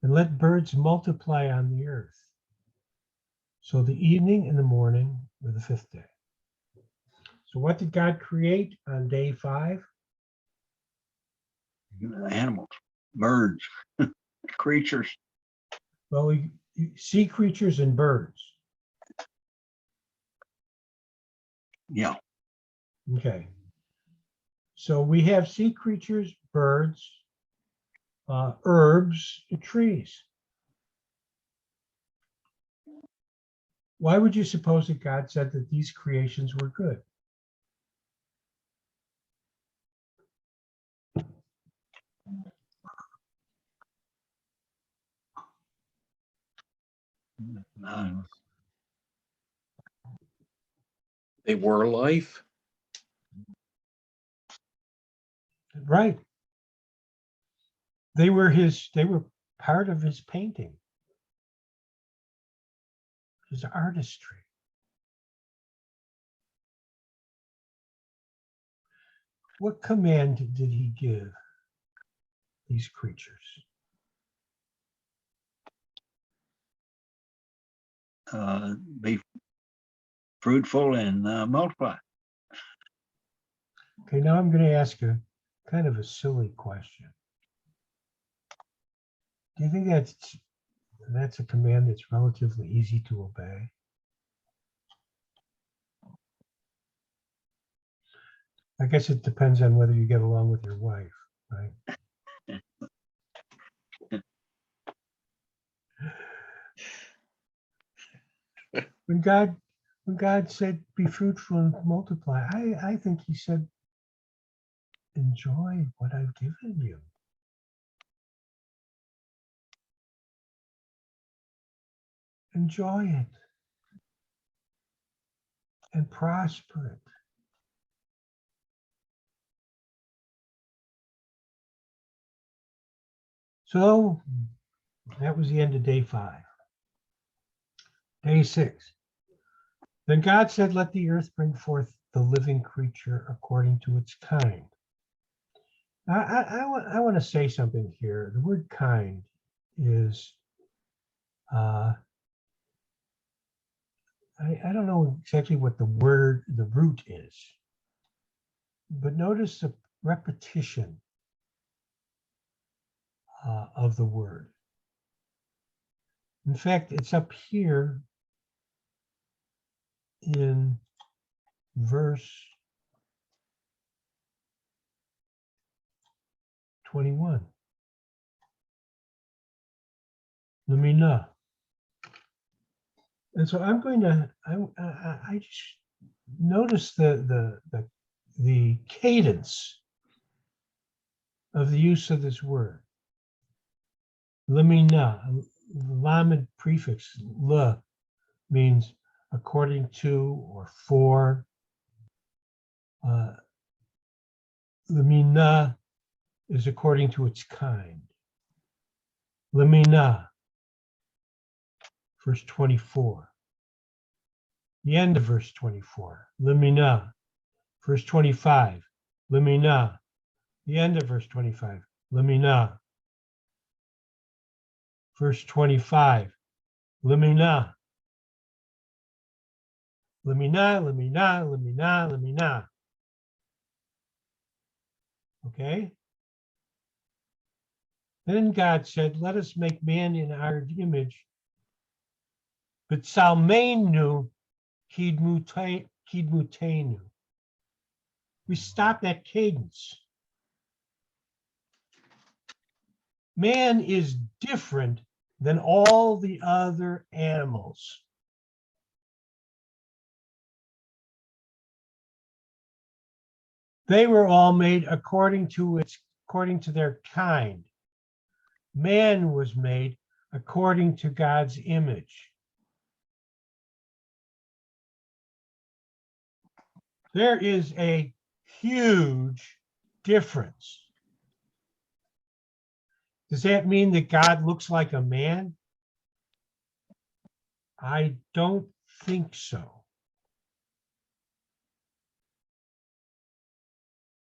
and let birds multiply on the earth. So the evening and the morning were the fifth day. So what did God create on day 5? Animals, birds, creatures. Well, sea creatures and birds. Yeah. Okay. So we have sea creatures, birds, herbs, and trees. Why would you suppose that God said that these creations were good? They were life. Right. They were part of his painting, his artistry. What command did he give these creatures? Be fruitful and multiply. Okay, now I'm going to ask a kind of a silly question. Do you think that's a command that's relatively easy to obey? I guess it depends on whether you get along with your wife, right? When God said, be fruitful and multiply, I think he said, enjoy what I've given you. Enjoy it and prosper it. So that was the end of day 5. Day 6. Then God said, let the earth bring forth the living creature according to its kind. Now, I want to say something here. The word kind is, I don't know exactly what the root is, but notice the repetition of the word. In fact, it's up here in verse 21. Lamina. And so I'm going to, I just notice the cadence of the use of this word. Lamina, lamed prefix, la, means according to or for. Lamina is according to its kind. Lamina, verse 24. The end of verse 24. Lamina, verse 25. Lamina, the end of verse 25. Lamina, verse 25. Lamina. Lemina, lemina, lemina, lemina. Okay? Then God said, let us make man in our image. But salmenu kidmutenu. We stop at cadence. Man is different than all the other animals. They were all made according to their kind. Man was made according to God's image. There is a huge difference. Does that mean that God looks like a man? I don't think so.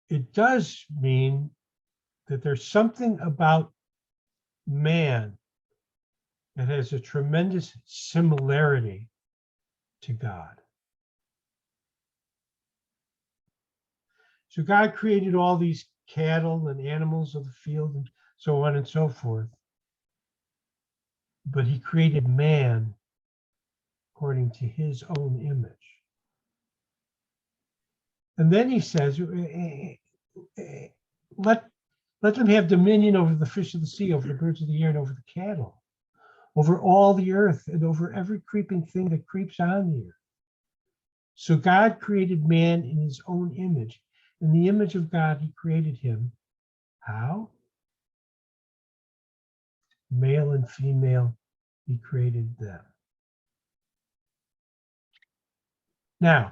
It does mean that there's something about man that has a tremendous similarity to God. So God created all these cattle and animals of the field and so on and so forth. But he created man according to his own image. And then he says, let them have dominion over the fish of the sea, over the birds of the air, and over the cattle, over all the earth, and over every creeping thing that creeps on the earth. So God created man in his own image. In the image of God, he created him. How? Male and female, he created them. Now,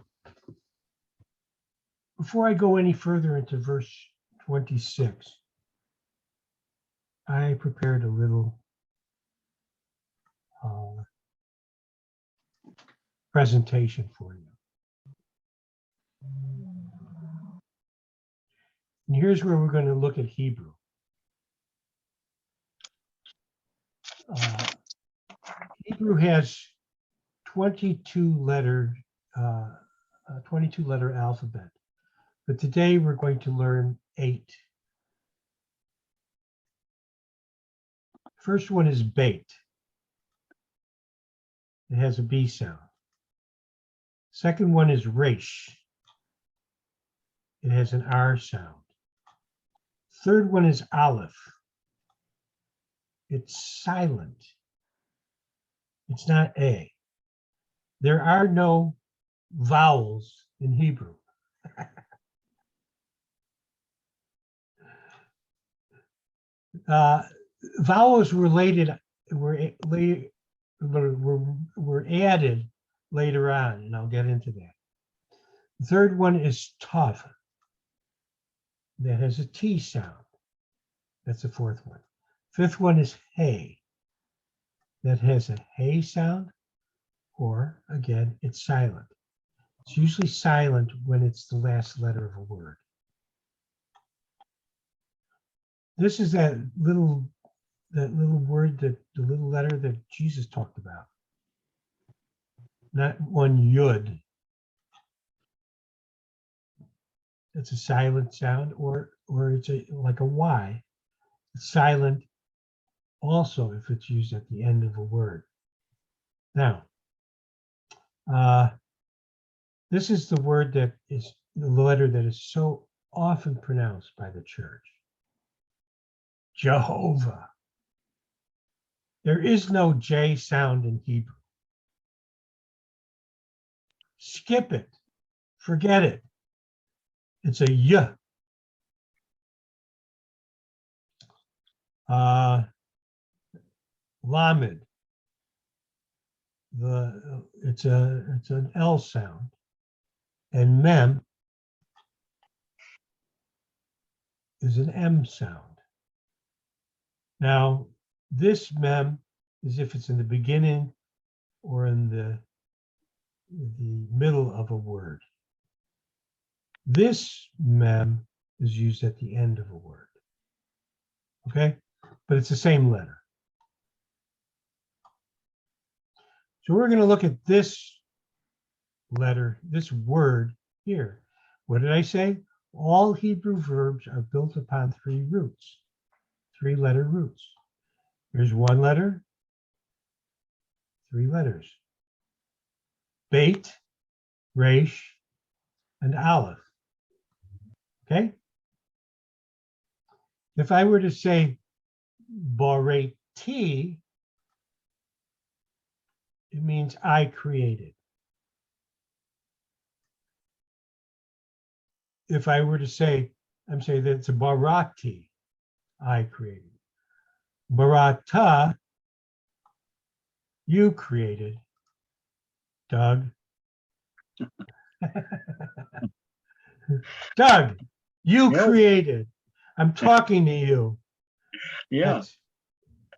before I go any further into verse 26, I prepared a little presentation for you. And here's where we're going to look at Hebrew. Hebrew has 22-letter alphabet, but today we're going to learn 8. First one is bait. It has a B sound. Second one is resh. It has an R sound. Third one is aleph. It's silent. It's not A. There are no vowels in Hebrew. Vowels were added later on, and I'll get into that. The third one is tav. That has a T sound. That's the fourth one. Fifth one is hey. That has a hey sound, or again, it's silent. It's usually silent when it's the last letter of a word. This is that little word, the little letter that Jesus talked about. Not one yud. It's a silent sound, or it's like a Y. It's silent also if it's used at the end of a word. Now, this is the word that is the letter that is so often pronounced by the church. Jehovah. There is no J sound in Hebrew. Skip it. Forget it. It's a Y. Lamed. It's an L sound. And Mem is an M sound. Now, this Mem is if it's in the beginning or in the middle of a word. This Mem is used at the end of a word. Okay? But it's the same letter. So we're going to look at this letter, this word here. What did I say? All Hebrew verbs are built upon three roots, three-letter roots. Here's one letter, three letters. Beit, Resh, and Aleph. Okay? If I were to say Boreti, it means I created. If I were to say, I'm saying that it's a Barati, I created. Barata, you created. Doug. Doug, you Yep. created. I'm talking to you. Yeah.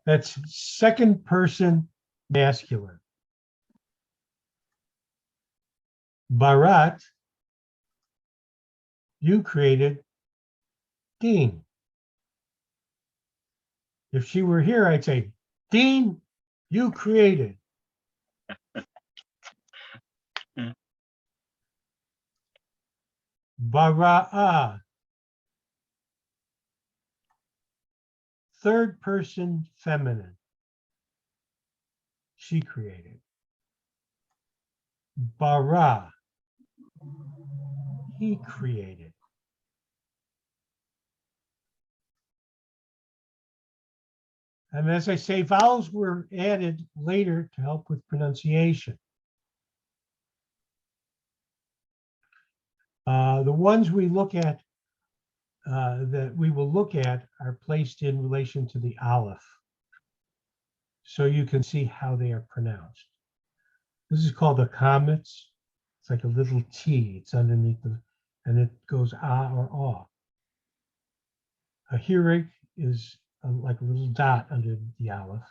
That's second person masculine. Barat, you created Dean. If she were here, I'd say, Dean, you created. Bara'a, third person feminine. She created. Bara, he created. And as I say, vowels were added later to help with pronunciation. The ones we look at, that we will look at, are placed in relation to the aleph. So you can see how they are pronounced. This is called the comets. It's like a little T. It's underneath the, and it goes ah or ah. A hirig is like a little dot under the aleph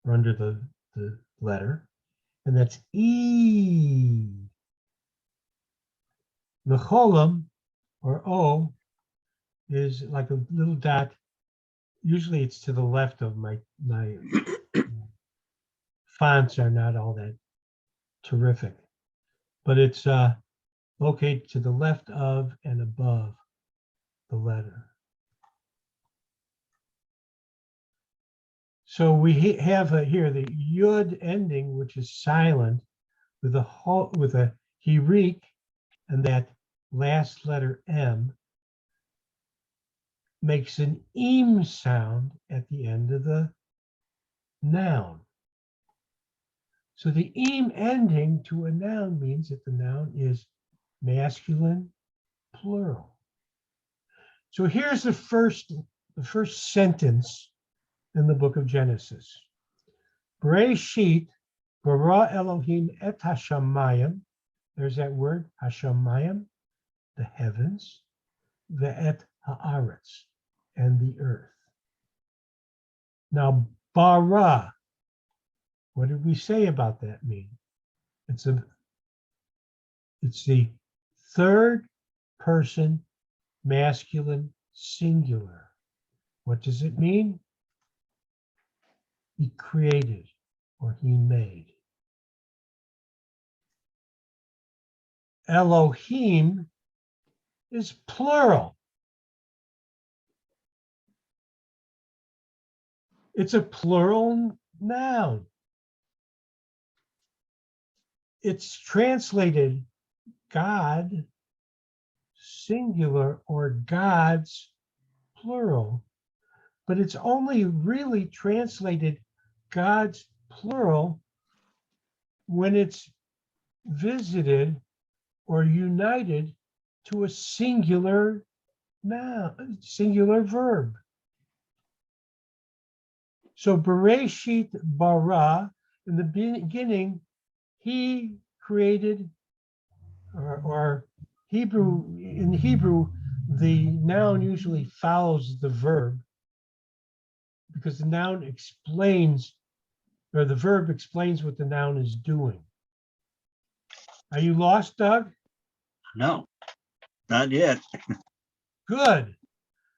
or under the letter, and that's E. The cholam or O is like a little dot. Usually it's to the left of my fonts are not all that terrific, but it's located to the left of and above the letter. So we have here the yud ending, which is silent, with a hirik, and that last letter M makes an im sound at the end of the noun. So the im ending to a noun means that the noun is masculine, plural. So here's the first sentence in the book of Genesis. Bereshit bara Elohim et hashamayim. There's that word, hashamayim, the heavens, the et haaretz, and the earth. Now, bara, what did we say about that mean? It's the third person masculine singular. What does it mean? He created or he made. Elohim is plural. It's a plural noun. It's translated God, singular, or gods, plural, but it's only really translated God's plural when it's visited or united to a singular noun, singular verb. So Bereshit bara, in the beginning, he created, or Hebrew, in Hebrew, the noun usually follows the verb because the noun explains, or the verb explains what the noun is doing. Are you lost, Doug? No, not yet. Good.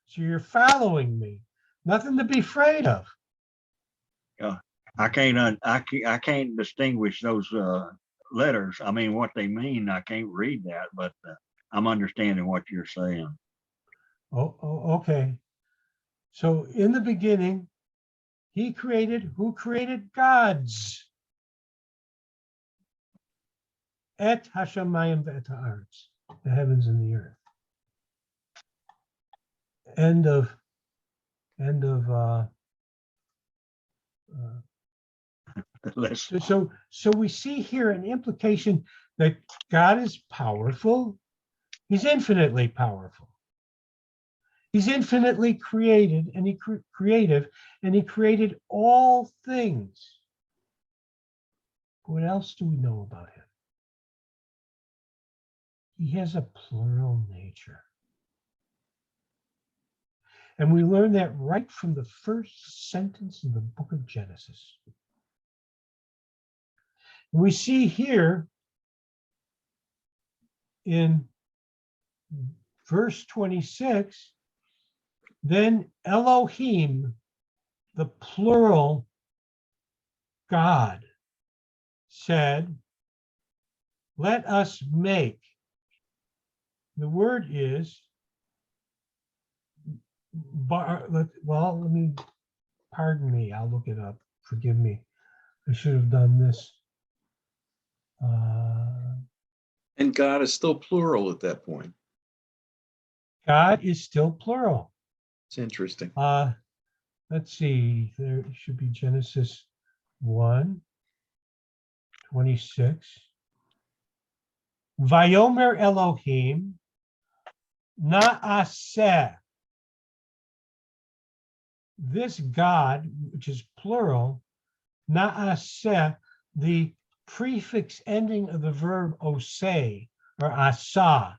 So you're following me. Nothing to be afraid of. I can't distinguish those letters. I mean, what they mean, I can't read that, but I'm understanding what you're saying. Okay. So in the beginning, he created, who created gods? Et hashamayim ve'et haaretz, the heavens and the earth. End of Let's, so we see here an implication that God is powerful. He's infinitely powerful. He's infinitely created and creative, and he created all things. What else do we know about him? He has a plural nature. And we learn that right from the first sentence in the book of Genesis. We see here in verse 26, then Elohim, the plural God, said, let us make. The word is, let me, pardon me, I'll look it up. Forgive me. I should have done this. And God is still plural at that point. God is still plural. It's interesting. Let's see, there should be Genesis 1:26. Vayomer Elohim na'aseh. This God, which is plural, na'aseh, the prefix ending of the verb oseh or asa,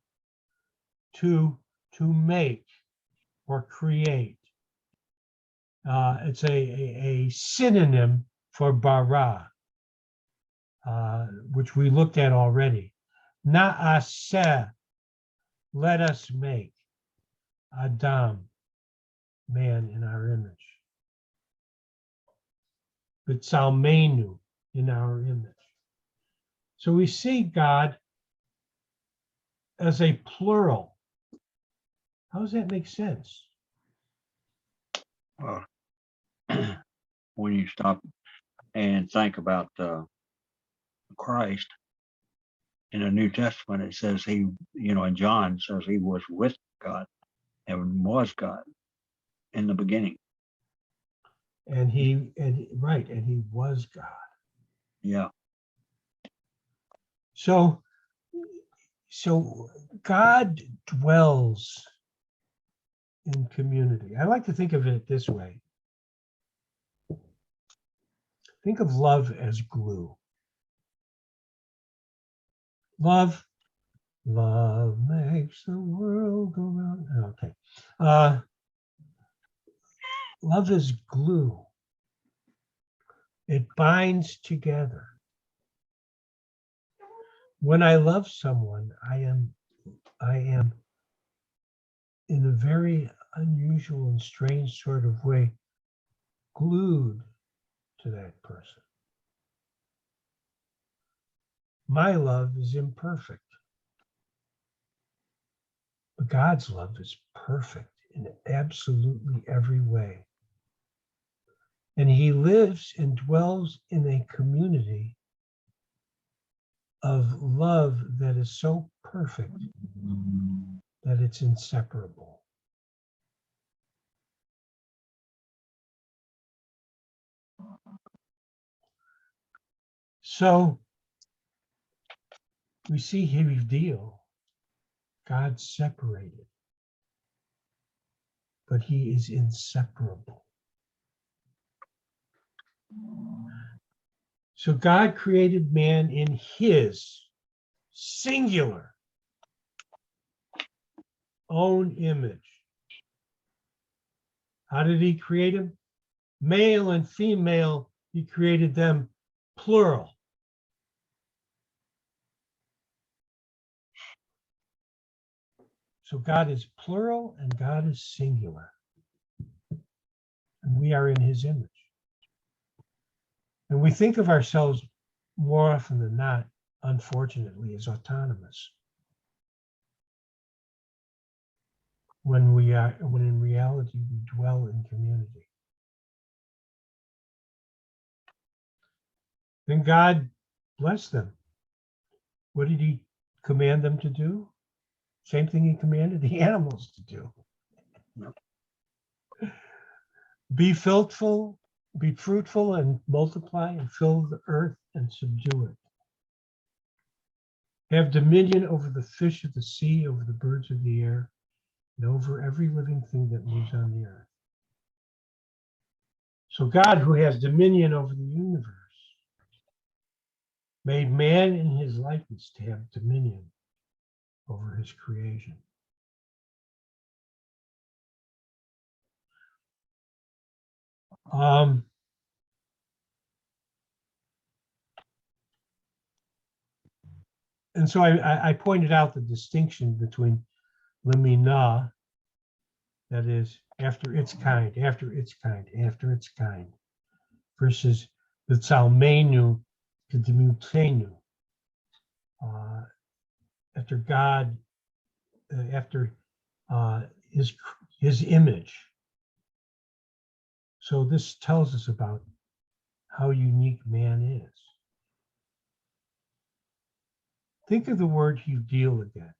to make or create. It's a synonym for bara, which we looked at already. Na'aseh, let us make Adam, man in our image. B'tsalmenu, in our image. So we see God as a plural. How does that make sense? well, when you stop and think about Christ in the New Testament, it says he, in John says he was with God and was God in the beginning. And he was God. Yeah. So God dwells in community. I like to think of it this way. Think of love as glue. Love makes the world go round. Okay. Love is glue. It binds together. When I love someone, I am in a very unusual and strange sort of way glued to that person. My love is imperfect, but God's love is perfect in absolutely every way. And he lives and dwells in a community of love that is so perfect that it's inseparable. So we see here reveal God separated, but he is inseparable. So God created man in his singular own image. How did he create him? Male and female, he created them plural. So God is plural and God is singular. And we are in his image. And we think of ourselves more often than not unfortunately, is autonomous. When in reality we dwell in community. Then God blessed them. What did he command them to do? Same thing he commanded the animals to do. Be fruitful, and multiply and fill the earth and subdue it. Have dominion over the fish of the sea, over the birds of the air, and over every living thing that moves on the earth. So God, who has dominion over the universe, made man in his likeness to have dominion over his creation. And so I pointed out the distinction between limina, that is, after its kind, versus the Tsalmenu, the Demutenu, after God, after his image. So this tells us about how unique man is. Think of the word Hudil again.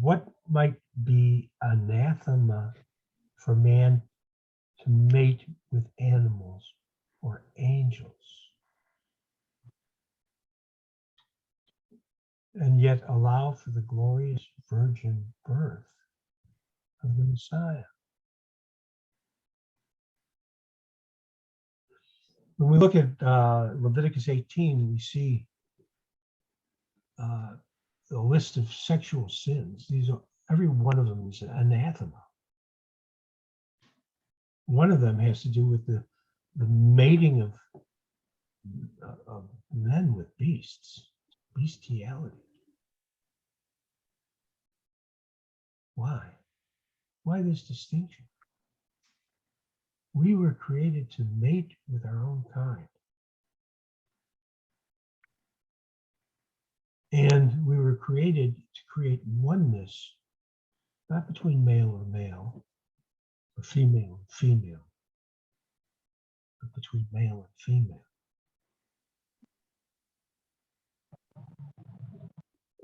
What might be anathema for man to mate with animals or angels, and yet allow for the glorious virgin birth of the Messiah? When we look at Leviticus 18, we see the list of sexual sins. Every one of them is anathema. One of them has to do with the mating of men with beasts, bestiality. Why? Why this distinction? We were created to mate with our own kind. And we were created to create oneness, not between male or male, or female and female, but between male and female.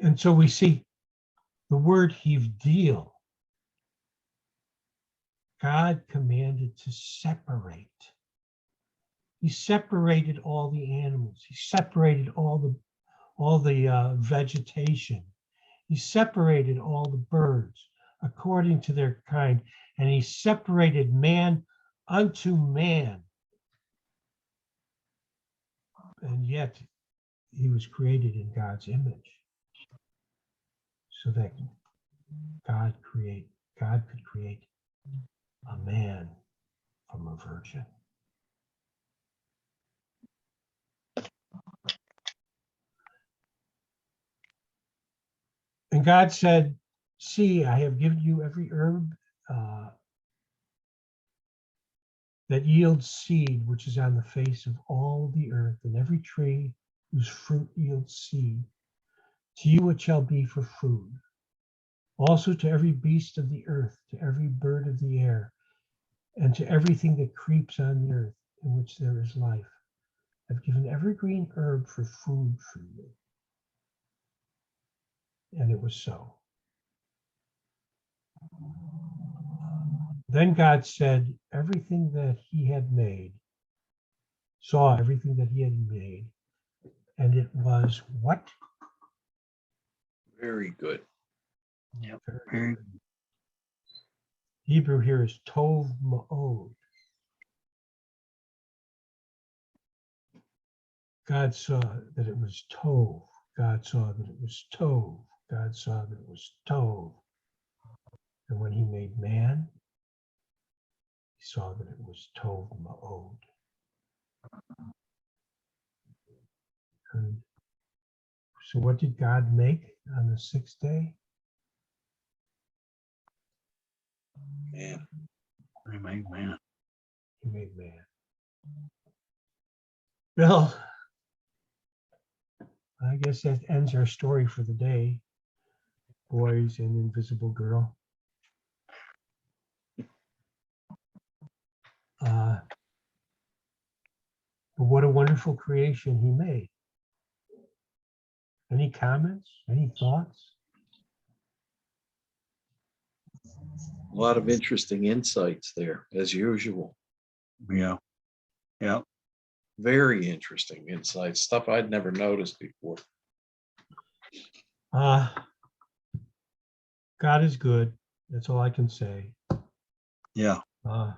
And so we see the word hivdil. God commanded to separate. He separated all the animals. He separated all the vegetation. He separated all the birds according to their kind, and he separated man unto man. And yet he was created in God's image, so that God could create a man from a virgin. And God said, see, I have given you every herb that yields seed, which is on the face of all the earth, and every tree whose fruit yields seed. To you it shall be for food. Also to every beast of the earth, to every bird of the air, and to everything that creeps on the earth in which there is life. I've given every green herb for food for you. And it was so. Then God said, everything that he had made, saw everything that he had made, and it was what? Very good. Yep. Very good. Hebrew here is tov ma'od. God saw that it was tov. God saw that it was tov. God saw that it was tov. And when he made man, he saw that it was tov ma'od. And so what did God make on the sixth day? Man. He made man. He made man. Bill, I guess that ends our story for the day. Boys and Invisible Girl. But what a wonderful creation he made. Any comments? Any thoughts? A lot of interesting insights there, as usual. Yeah. Yeah. Very interesting insights, stuff I'd never noticed before. God is good. That's all I can say. Yeah. Uh,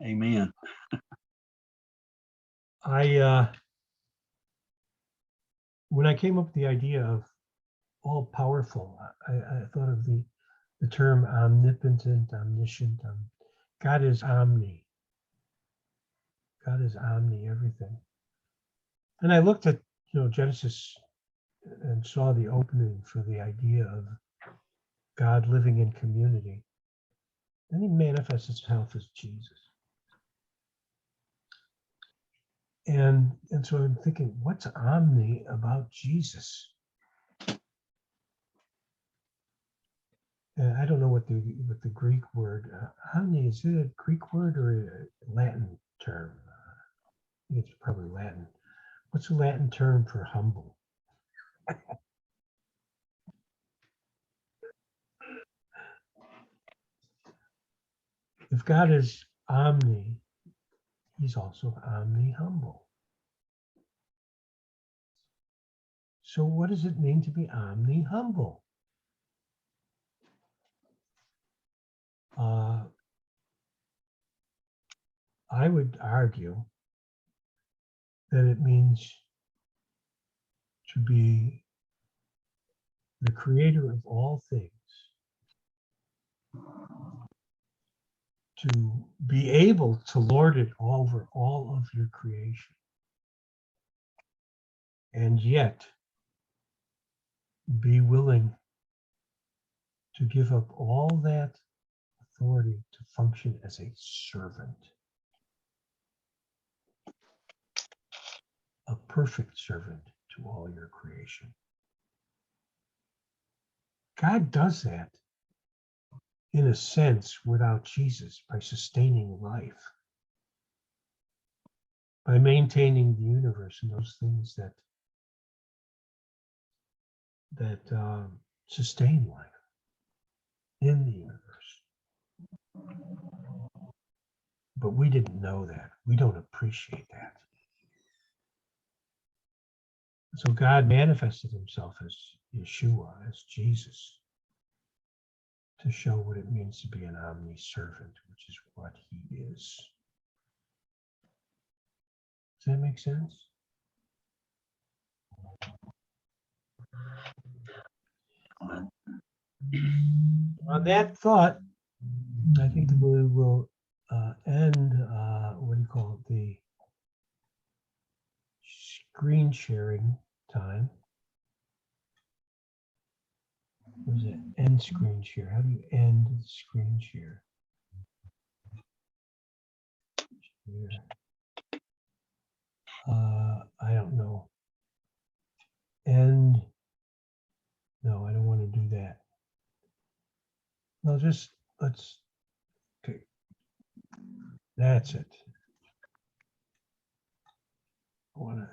Amen. When I came up with the idea of all powerful, I thought of the term omnipotent, omniscient. God is omni. God is omni, everything. And I looked at, Genesis and saw the opening for the idea of God living in community. Then he manifests himself as Jesus. And so I'm thinking, what's omni about Jesus? And I don't know what the Greek word, omni, is it a Greek word or a Latin term? I think it's probably Latin. What's the Latin term for humble? If God is omni, he's also omni-humble. So what does it mean to be omni-humble? I would argue that it means to be the creator of all things, to be able to lord it over all of your creation, and yet be willing to give up all that authority to function as a servant, a perfect servant to all your creation. God does that in a sense without Jesus, by sustaining life, by maintaining the universe and those things that sustain life in the universe. But we didn't know that. We don't appreciate that. So God manifested himself as Yeshua, as Jesus, to show what it means to be an omni-servant, which is what he is. Does that make sense? On that thought, I think that we will end, the screen sharing time. What is it? End screen share. How do you end the screen share? I don't know. End. No, I don't want to do that. No, okay. That's it. I want to